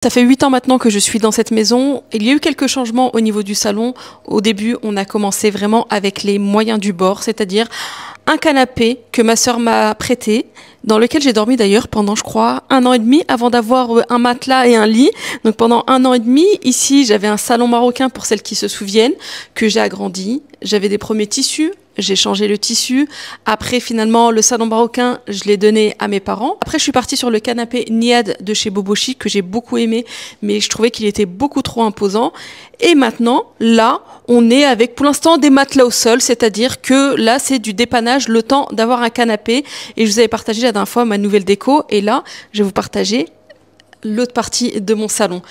Ça fait 8 ans maintenant que je suis dans cette maison. Il y a eu quelques changements au niveau du salon. Au début, on a commencé vraiment avec les moyens du bord, c'est-à-dire un canapé que ma sœur m'a prêté, dans lequel j'ai dormi d'ailleurs pendant, je crois, 1 an et demi avant d'avoir un matelas et un lit. Donc pendant 1 an et demi, ici, j'avais un salon marocain pour celles qui se souviennent, que j'ai agrandi. J'avais des premiers tissus. J'ai changé le tissu. Après, finalement, le salon marocain, je l'ai donné à mes parents. Après, je suis partie sur le canapé Niad de chez Bobo Chic, que j'ai beaucoup aimé, mais je trouvais qu'il était beaucoup trop imposant. Et maintenant, là, on est avec, pour l'instant, des matelas au sol, c'est-à-dire que là, c'est du dépannage, le temps d'avoir un canapé. Et je vous avais partagé la dernière fois ma nouvelle déco. Et là, je vais vous partager l'autre partie de mon salon.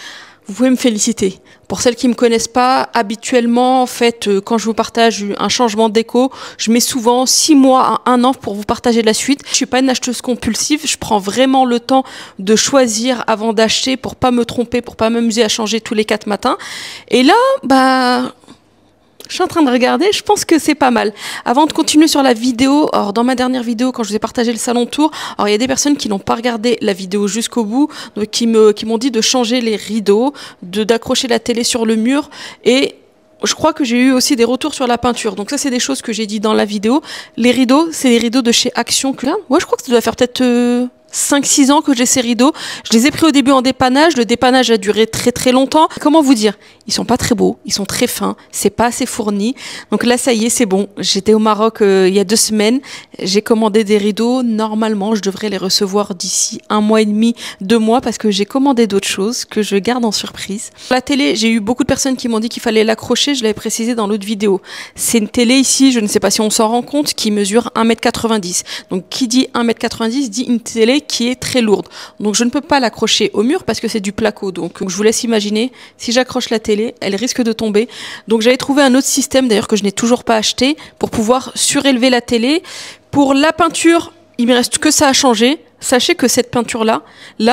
Vous pouvez me féliciter. Pour celles qui me connaissent pas, habituellement, en fait, quand je vous partage un changement de déco, je mets souvent 6 mois à 1 an pour vous partager la suite. Je suis pas une acheteuse compulsive. Je prends vraiment le temps de choisir avant d'acheter pour pas me tromper, pour pas m'amuser à changer tous les 4 matins. Et là, je suis en train de regarder, je pense que c'est pas mal. Avant de continuer sur la vidéo, alors dans ma dernière vidéo, quand je vous ai partagé le salon tour, alors il y a des personnes qui n'ont pas regardé la vidéo jusqu'au bout, donc qui m'ont dit de changer les rideaux, d'accrocher la télé sur le mur, et je crois que j'ai eu aussi des retours sur la peinture. Donc ça, c'est des choses que j'ai dit dans la vidéo. Les rideaux, c'est les rideaux de chez Action. Ouais, je crois que ça doit faire peut-être 5-6 ans que j'ai ces rideaux. Je les ai pris au début en dépannage. Le dépannage a duré très très longtemps. Comment vous dire? Ils sont pas très beaux, ils sont très fins, c'est pas assez fourni. Donc là, ça y est, c'est bon. J'étais au Maroc il y a 2 semaines. J'ai commandé des rideaux. Normalement, je devrais les recevoir d'ici 1 mois et demi, 2 mois, parce que j'ai commandé d'autres choses que je garde en surprise. La télé, j'ai eu beaucoup de personnes qui m'ont dit qu'il fallait l'accrocher. Je l'avais précisé dans l'autre vidéo. C'est une télé ici, je ne sais pas si on s'en rend compte, qui mesure 1,90 m. Donc qui dit 1,90 m dit une télé qui est très lourde. Donc je ne peux pas l'accrocher au mur parce que c'est du placo. Donc je vous laisse imaginer, si j'accroche la télé, elle risque de tomber. Donc j'avais trouvé un autre système d'ailleurs que je n'ai toujours pas acheté pour pouvoir surélever la télé. Pour la peinture, il me reste que ça à changer. Sachez que cette peinture-là,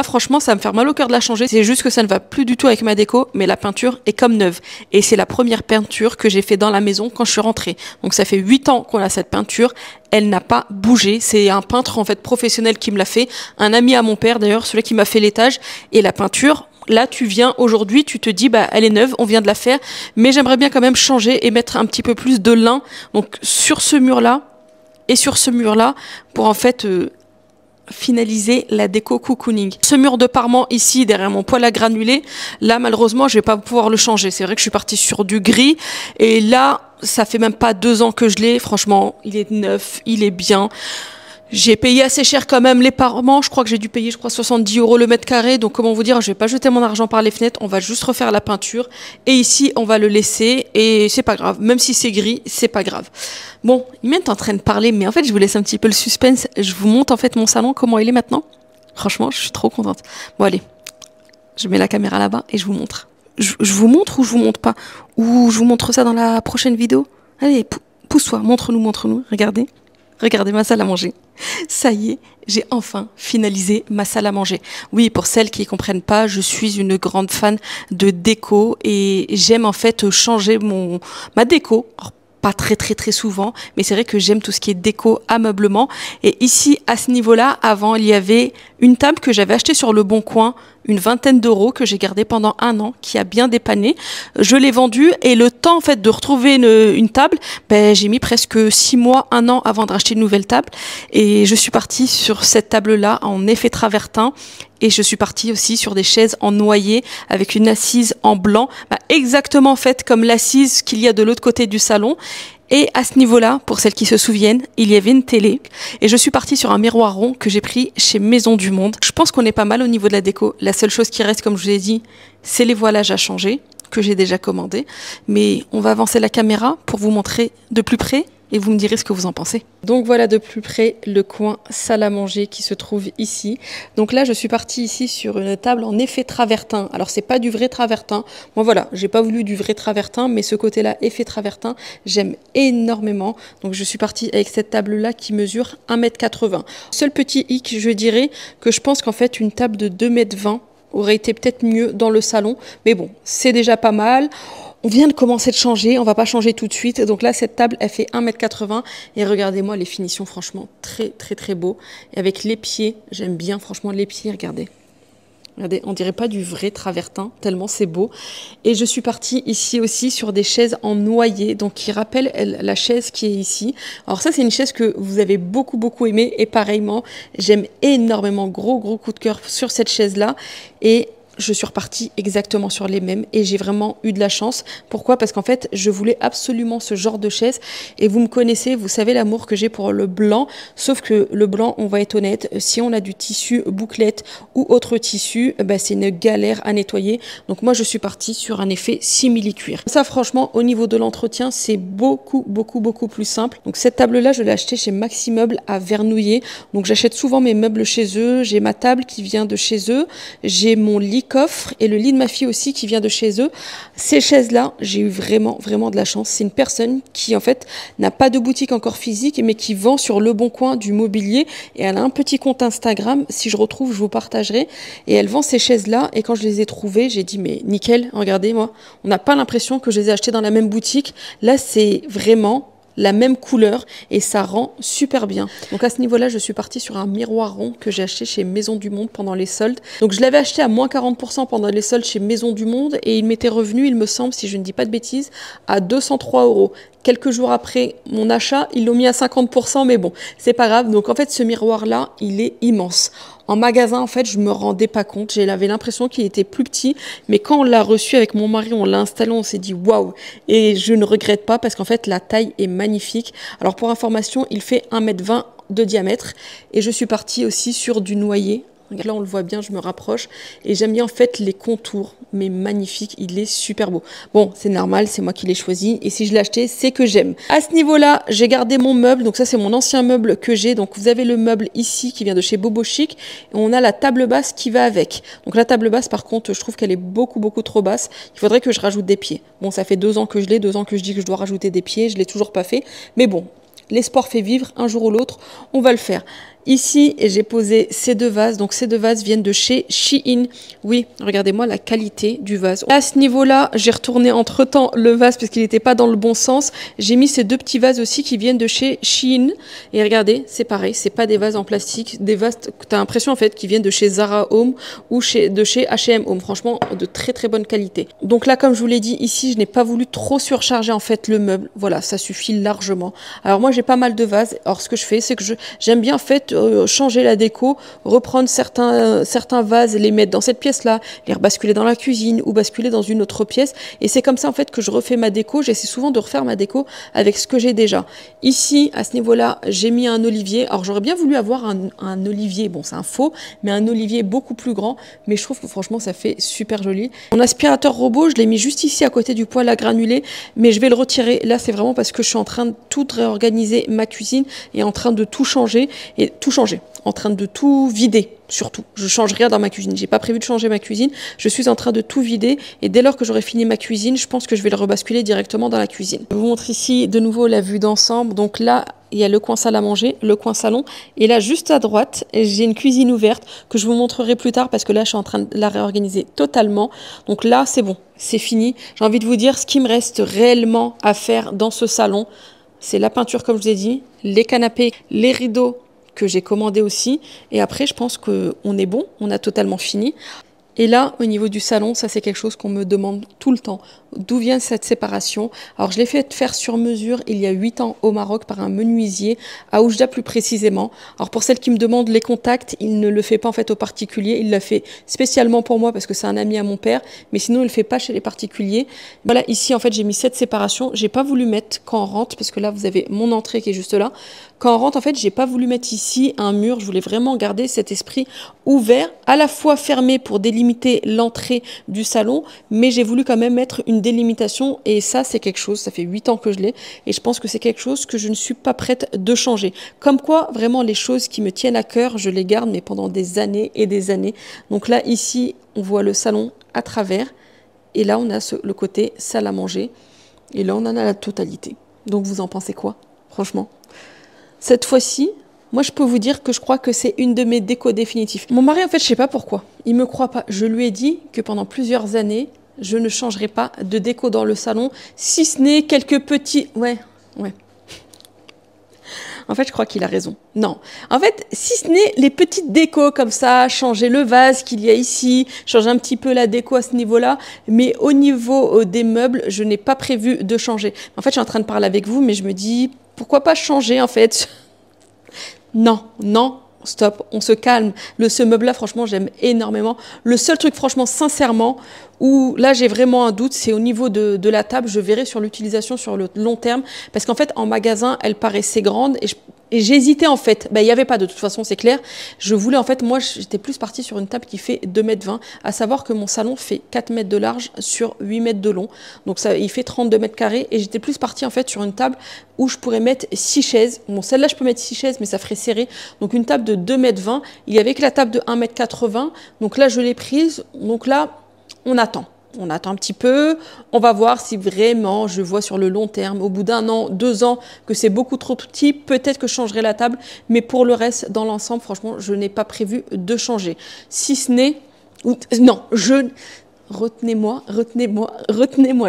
franchement, ça va me faire mal au cœur de la changer. C'est juste que ça ne va plus du tout avec ma déco, mais la peinture est comme neuve. Et c'est la première peinture que j'ai fait dans la maison quand je suis rentrée. Donc ça fait 8 ans qu'on a cette peinture. Elle n'a pas bougé. C'est un peintre, en fait, professionnel qui me l'a fait. Un ami à mon père, d'ailleurs, celui qui m'a fait l'étage. Et la peinture, là, tu viens aujourd'hui, tu te dis, elle est neuve, on vient de la faire. Mais j'aimerais bien quand même changer et mettre un petit peu plus de lin. Donc sur ce mur-là et sur ce mur-là, pour en fait finaliser la déco cocooning. Ce mur de parement ici derrière mon poêle à granulés, là malheureusement je vais pas pouvoir le changer. C'est vrai que je suis partie sur du gris et là ça fait même pas 2 ans que je l'ai. Franchement il est neuf, il est bien. J'ai payé assez cher quand même les parements. Je crois que j'ai dû payer 70 € le mètre carré. Donc comment vous dire, je vais pas jeter mon argent par les fenêtres. On va juste refaire la peinture. Et ici, on va le laisser. Et c'est pas grave. Même si c'est gris, c'est pas grave. Bon, il est en train de parler. Mais en fait, je vous laisse un petit peu le suspense. Je vous montre en fait mon salon, comment il est maintenant. Franchement, je suis trop contente. Bon, allez. Je mets la caméra là-bas et je vous montre. Je vous montre ou je vous montre pas? Ou je vous montre ça dans la prochaine vidéo? Allez, pousse-toi. Montre-nous. Regardez. Regardez ma salle à manger. Ça y est, j'ai enfin finalisé ma salle à manger. Oui, pour celles qui ne comprennent pas, je suis une grande fan de déco et j'aime en fait changer ma déco. Alors, pas très souvent, mais c'est vrai que j'aime tout ce qui est déco, ameublement. Et ici, à ce niveau-là, avant, il y avait une table que j'avais achetée sur le Bon Coin, une 20aine d'euros que j'ai gardée pendant 1 an, qui a bien dépanné. Je l'ai vendue et le temps en fait de retrouver une table, j'ai mis presque 6 mois, 1 an avant de racheter une nouvelle table. Et je suis partie sur cette table-là en effet travertin. Et je suis partie aussi sur des chaises en noyer avec une assise en blanc, exactement en fait comme l'assise qu'il y a de l'autre côté du salon. Et à ce niveau-là, pour celles qui se souviennent, il y avait une télé. Et je suis partie sur un miroir rond que j'ai pris chez Maison du Monde. Je pense qu'on est pas mal au niveau de la déco. La seule chose qui reste, comme je vous l'ai dit, c'est les voilages à changer, que j'ai déjà commandé. Mais on va avancer la caméra pour vous montrer de plus près. Et vous me direz ce que vous en pensez. Donc voilà de plus près le coin salle à manger qui se trouve ici. Donc là je suis partie ici sur une table en effet travertin. Alors c'est pas du vrai travertin. Moi voilà, j'ai pas voulu du vrai travertin, mais ce côté-là effet travertin, j'aime énormément. Donc je suis partie avec cette table-là qui mesure 1,80 m. Seul petit hic, je dirais que je pense qu'en fait une table de 2,20 m aurait été peut-être mieux dans le salon. Mais bon, c'est déjà pas mal. On vient de commencer de changer, on va pas changer tout de suite. Donc là, cette table, elle fait 1,80 m. Et regardez-moi les finitions, franchement, très beau. Et avec les pieds, j'aime bien, franchement, les pieds, regardez. Regardez, on dirait pas du vrai travertin, tellement c'est beau. Et je suis partie ici aussi sur des chaises en noyer, donc qui rappellent la chaise qui est ici. Alors ça, c'est une chaise que vous avez beaucoup aimée. Et pareillement, j'aime énormément, gros coup de cœur sur cette chaise-là. Et je suis repartie exactement sur les mêmes et j'ai vraiment eu de la chance. Pourquoi? Parce qu'en fait, je voulais absolument ce genre de chaise et vous me connaissez, vous savez l'amour que j'ai pour le blanc, sauf que le blanc, on va être honnête, si on a du tissu bouclette ou autre tissu, bah, c'est une galère à nettoyer. Donc moi, je suis partie sur un effet simili-cuir. Ça, franchement, au niveau de l'entretien, c'est beaucoup plus simple. Donc cette table-là, je l'ai achetée chez Maxi Meubles à Vernouillet. Donc j'achète souvent mes meubles chez eux. J'ai ma table qui vient de chez eux. J'ai mon lit coffre et le lit de ma fille aussi qui vient de chez eux. Ces chaises-là, j'ai eu vraiment de la chance. C'est une personne qui en fait n'a pas de boutique encore physique mais qui vend sur Le Bon Coin du mobilier et elle a un petit compte Instagram. Si je retrouve, je vous partagerai. Et elle vend ces chaises-là et quand je les ai trouvées, j'ai dit mais nickel, regardez moi, on n'a pas l'impression que je les ai achetées dans la même boutique. Là, c'est vraiment la même couleur et ça rend super bien. Donc à ce niveau-là, je suis partie sur un miroir rond que j'ai acheté chez Maison du Monde pendant les soldes. Donc je l'avais acheté à moins 40% pendant les soldes chez Maison du Monde et il m'était revenu, il me semble, si je ne dis pas de bêtises, à 203 €. Quelques jours après mon achat, ils l'ont mis à 50%, mais bon, c'est pas grave. Donc en fait, ce miroir-là, il est immense. En magasin, en fait, je me rendais pas compte. J'avais l'impression qu'il était plus petit, mais quand on l'a reçu avec mon mari, on l'a installé, on s'est dit waouh. Et je ne regrette pas parce qu'en fait, la taille est magnifique. Alors pour information, il fait 1,20 m de diamètre et je suis partie aussi sur du noyer. Là, on le voit bien, je me rapproche. Et j'aime bien en fait les contours, mais magnifique, il est super beau. Bon, c'est normal, c'est moi qui l'ai choisi. Et si je l'ai acheté, c'est que j'aime. À ce niveau-là, j'ai gardé mon meuble. Donc ça, c'est mon ancien meuble que j'ai. Donc vous avez le meuble ici qui vient de chez Bobo Chic. Et on a la table basse qui va avec. Donc la table basse, par contre, je trouve qu'elle est beaucoup trop basse. Il faudrait que je rajoute des pieds. Bon, ça fait 2 ans que je l'ai, 2 ans que je dis que je dois rajouter des pieds. Je l'ai toujours pas fait. Mais bon, l'espoir fait vivre, un jour ou l'autre, on va le faire. Ici, j'ai posé ces 2 vases. Donc, ces 2 vases viennent de chez Shein. Oui, regardez-moi la qualité du vase. À ce niveau-là, j'ai retourné entre-temps le vase parce qu'il n'était pas dans le bon sens. J'ai mis ces 2 petits vases aussi qui viennent de chez Shein. Et regardez, c'est pareil, c'est pas des vases en plastique. Des vases, tu as l'impression en fait qu'ils viennent de chez Zara Home ou de chez H&M Home. Franchement, de très bonne qualité. Donc là, comme je vous l'ai dit, ici, je n'ai pas voulu trop surcharger en fait le meuble. Voilà, ça suffit largement. Alors moi, j'ai pas mal de vases. Alors, ce que je fais, c'est que j'aime bien en fait changer la déco, reprendre certains vases, les mettre dans cette pièce-là, les rebasculer dans la cuisine ou basculer dans une autre pièce. Et c'est comme ça en fait que je refais ma déco. J'essaie souvent de refaire ma déco avec ce que j'ai déjà. Ici, à ce niveau-là, j'ai mis un olivier. Alors j'aurais bien voulu avoir un olivier, bon c'est un faux, mais un olivier beaucoup plus grand. Mais je trouve que franchement ça fait super joli. Mon aspirateur robot, je l'ai mis juste ici à côté du poêle à granulés, mais je vais le retirer. Là c'est vraiment parce que je suis en train de tout réorganiser ma cuisine et en train de tout changer en train de tout vider. Surtout, je change rien dans ma cuisine. J'ai pas prévu de changer ma cuisine. Je suis en train de tout vider et dès lors que j'aurai fini ma cuisine, je pense que je vais le rebasculer directement dans la cuisine. Je vous montre ici de nouveau la vue d'ensemble. Donc là, il y a le coin salle à manger, le coin salon. Et là, juste à droite, j'ai une cuisine ouverte que je vous montrerai plus tard parce que là, je suis en train de la réorganiser totalement. Donc là, c'est bon, c'est fini. J'ai envie de vous dire ce qui me reste réellement à faire dans ce salon. C'est la peinture, comme je vous ai dit, les canapés, les rideaux que j'ai commandé aussi. Et après, je pense qu'on est bon, on a totalement fini. Et là, au niveau du salon, ça c'est quelque chose qu'on me demande tout le temps. D'où vient cette séparation? Alors je l'ai fait faire sur mesure il y a 8 ans au Maroc par un menuisier, à Oujda plus précisément. Alors pour celles qui me demandent les contacts, il ne le fait pas en fait aux particuliers, il l'a fait spécialement pour moi parce que c'est un ami à mon père, mais sinon il le fait pas chez les particuliers. Voilà, ici en fait j'ai mis cette séparation, j'ai pas voulu mettre quand on rentre, parce que là vous avez mon entrée qui est juste là. Quand on rentre en fait j'ai pas voulu mettre ici un mur, je voulais vraiment garder cet esprit ouvert, à la fois fermé pour délimiter l'entrée du salon, mais j'ai voulu quand même mettre une délimitation et ça c'est quelque chose, ça fait 8 ans que je l'ai et je pense que c'est quelque chose que je ne suis pas prête de changer. Comme quoi vraiment les choses qui me tiennent à cœur, je les garde mais pendant des années et des années. Donc là ici on voit le salon à travers et là on a le côté salle à manger et là on en a la totalité. Donc vous en pensez quoi franchement? Cette fois-ci, moi, je peux vous dire que je crois que c'est une de mes décos définitives. Mon mari, en fait, je sais pas pourquoi. Il me croit pas. Je lui ai dit que pendant plusieurs années, je ne changerai pas de déco dans le salon, si ce n'est quelques petits... Ouais. En fait, je crois qu'il a raison. Non. En fait, si ce n'est les petites décos comme ça, changer le vase qu'il y a ici, changer un petit peu la déco à ce niveau-là, mais au niveau des meubles, je n'ai pas prévu de changer. En fait, je suis en train de parler avec vous, mais je me dis, pourquoi pas changer en fait? Non, non. Stop, on se calme. Ce meuble-là, franchement, j'aime énormément. Le seul truc, franchement, sincèrement, où là, j'ai vraiment un doute, c'est au niveau de la table. Je verrai sur l'utilisation sur le long terme. Parce qu'en fait, en magasin, elle paraissait grande et j'hésitais en fait. Ben, il n'y avait pas de toute façon, c'est clair. Je voulais en fait, moi, j'étais plus partie sur une table qui fait 2,20 m, à savoir que mon salon fait 4 mètres de large sur 8 mètres de long. Donc, ça, il fait 32 mètres carrés. Et j'étais plus partie en fait sur une table où je pourrais mettre 6 chaises. Bon, celle-là, je peux mettre 6 chaises, mais ça ferait serré. Donc, une table de 2,20 m. Il y avait que la table de 1,80 m. Donc là, je l'ai prise. Donc là, on attend. On attend un petit peu, on va voir si vraiment je vois sur le long terme, au bout d'1 an, 2 ans, que c'est beaucoup trop petit, peut-être que je changerai la table, mais pour le reste, dans l'ensemble, franchement, je n'ai pas prévu de changer. Si ce n'est... Non, retenez-moi,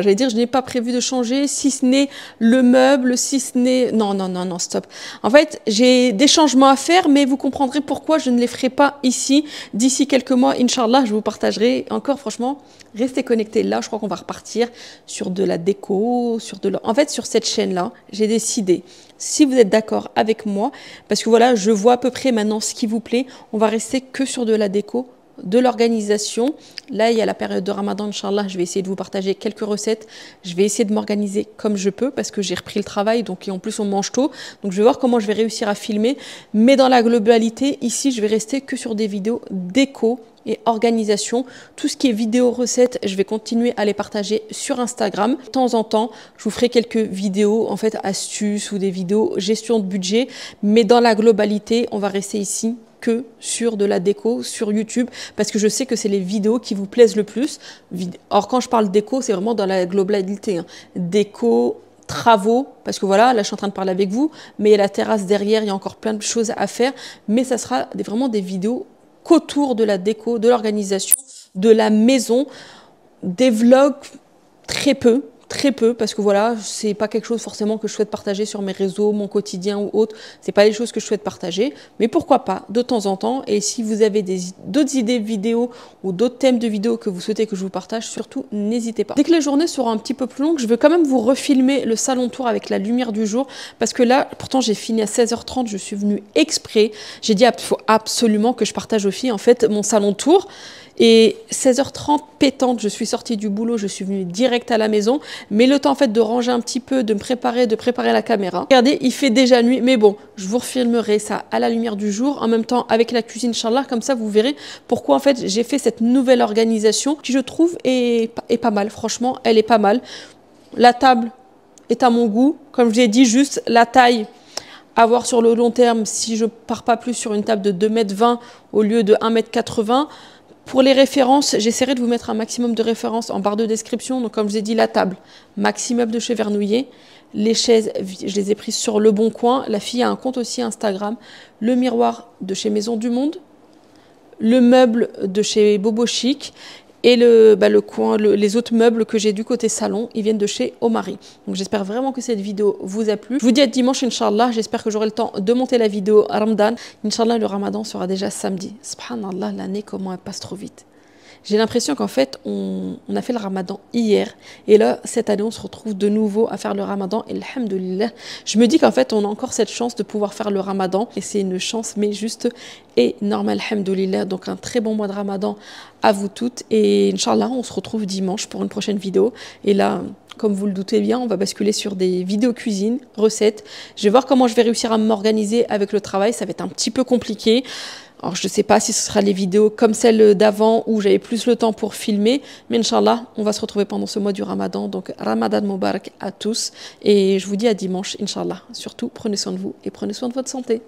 j'allais dire, je n'ai pas prévu de changer, si ce n'est le meuble, si ce n'est... Non, non, non, non, stop. En fait, j'ai des changements à faire, mais vous comprendrez pourquoi je ne les ferai pas ici. D'ici quelques mois, Inch'Allah, je vous partagerai encore, franchement, restez connectés. Là, je crois qu'on va repartir sur de la déco, En fait, sur cette chaîne-là, j'ai décidé, si vous êtes d'accord avec moi, parce que voilà, je vois à peu près maintenant ce qui vous plaît, on va rester que sur de la déco, de l'organisation. Là, il y a la période de Ramadan, Inch'Allah, je vais essayer de vous partager quelques recettes. Je vais essayer de m'organiser comme je peux parce que j'ai repris le travail, donc et en plus on mange tôt. Donc je vais voir comment je vais réussir à filmer. Mais dans la globalité, ici, je vais rester que sur des vidéos déco et organisation. Tout ce qui est vidéo recettes, je vais continuer à les partager sur Instagram. De temps en temps, je vous ferai quelques vidéos, en fait, astuces ou des vidéos gestion de budget. Mais dans la globalité, on va rester ici que sur de la déco sur YouTube parce que je sais que c'est les vidéos qui vous plaisent le plus. Or, quand je parle déco, c'est vraiment dans la globalité. Hein. Déco, travaux, parce que voilà, là je suis en train de parler avec vous, mais il y a la terrasse derrière, il y a encore plein de choses à faire, mais ça sera vraiment des vidéos qu'autour de la déco, de l'organisation, de la maison, des vlogs très peu, parce que voilà, c'est pas quelque chose forcément que je souhaite partager sur mes réseaux, mon quotidien ou autre, c'est pas les choses que je souhaite partager, mais pourquoi pas, de temps en temps, et si vous avez d'autres idées de vidéos ou d'autres thèmes de vidéos que vous souhaitez que je vous partage, surtout, n'hésitez pas. Dès que les journées seront un petit peu plus longues, je veux quand même vous refilmer le salon tour avec la lumière du jour, parce que là, pourtant j'ai fini à 16h30, je suis venue exprès, j'ai dit, il faut absolument que je partage aux filles, en fait, mon salon tour. Et 16h30 pétante, je suis sortie du boulot, je suis venue direct à la maison, mais le temps en fait de ranger un petit peu, de préparer la caméra. Regardez, il fait déjà nuit, mais bon, je vous refilmerai ça à la lumière du jour, en même temps avec la cuisine, Inch'Allah, comme ça vous verrez pourquoi en fait j'ai fait cette nouvelle organisation qui je trouve est pas mal, franchement, elle est pas mal. La table est à mon goût, comme je l'ai dit, juste la taille à voir sur le long terme si je pars pas plus sur une table de 2,20 m au lieu de 1,80 m. Pour les références, j'essaierai de vous mettre un maximum de références en barre de description. Donc, comme je vous ai dit, la table, maximum de chez Vernouillet. Les chaises, je les ai prises sur Le Bon Coin. La fille a un compte aussi Instagram. Le miroir de chez Maison du Monde. Le meuble de chez Bobo Chic. Et les autres meubles que j'ai du côté salon, ils viennent de chez Omari. Donc j'espère vraiment que cette vidéo vous a plu. Je vous dis à dimanche, Inch'Allah. J'espère que j'aurai le temps de monter la vidéo Ramadan. Inch'Allah, le Ramadan sera déjà samedi. Subhanallah, l'année, comment elle passe trop vite. J'ai l'impression qu'en fait, on a fait le Ramadan hier. Et là, cette année, on se retrouve de nouveau à faire le Ramadan. Et alhamdoulilah, je me dis qu'en fait, on a encore cette chance de pouvoir faire le Ramadan. Et c'est une chance, mais juste énorme, alhamdoulilah. Donc, un très bon mois de Ramadan à vous toutes. Et Inch'Allah, on se retrouve dimanche pour une prochaine vidéo. Et là, comme vous le doutez bien, on va basculer sur des vidéos cuisine, recettes. Je vais voir comment je vais réussir à m'organiser avec le travail. Ça va être un petit peu compliqué. Alors, je ne sais pas si ce sera les vidéos comme celle d'avant où j'avais plus le temps pour filmer, mais Inch'Allah, on va se retrouver pendant ce mois du Ramadan. Donc, Ramadan Mubarak à tous. Et je vous dis à dimanche, Inch'Allah. Surtout, prenez soin de vous et prenez soin de votre santé.